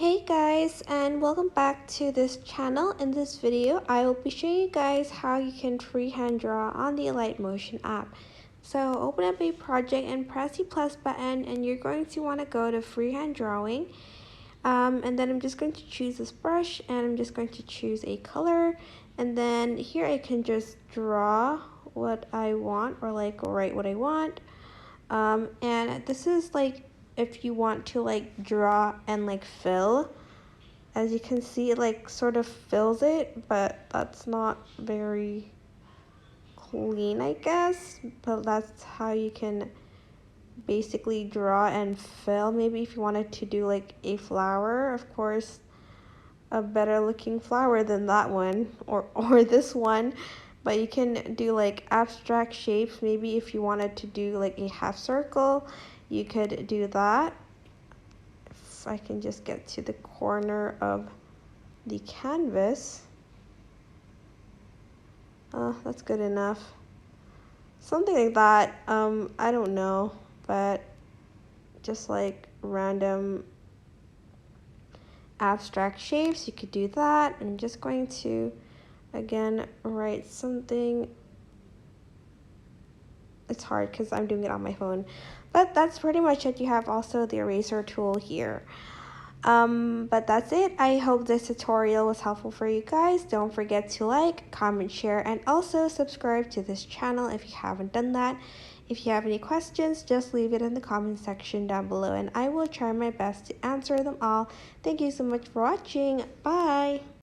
Hey guys, and welcome back to this channel. In this video I will be showing you guys how you can freehand draw on the Alight Motion app. So open up a project and press the plus button, and you're going to want to go to freehand drawing, and then I'm just going to choose this brush, and I'm just going to choose a color, and then here I can just draw what I want, or like write what I want. And this is like if you want to like draw and like fill. As you can see, it like sort of fills it, but that's not very clean, I guess. But that's how you can basically draw and fill. Maybe if you wanted to do like a flower, of course, a better looking flower than that one or this one. But you can do like abstract shapes. Maybe if you wanted to do like a half circle, you could do that. If I can just get to the corner of the canvas. That's good enough. Something like that. I don't know, but just like random abstract shapes, you could do that. I'm just going to again write something. It's hard because I'm doing it on my phone, but that's pretty much it. You have also the eraser tool here. But that's it. I hope this tutorial was helpful for you guys. Don't forget to like, comment, share, and also subscribe to this channel if you haven't done that. If you have any questions, just leave it in the comment section down below, and I will try my best to answer them all. Thank you so much for watching. Bye!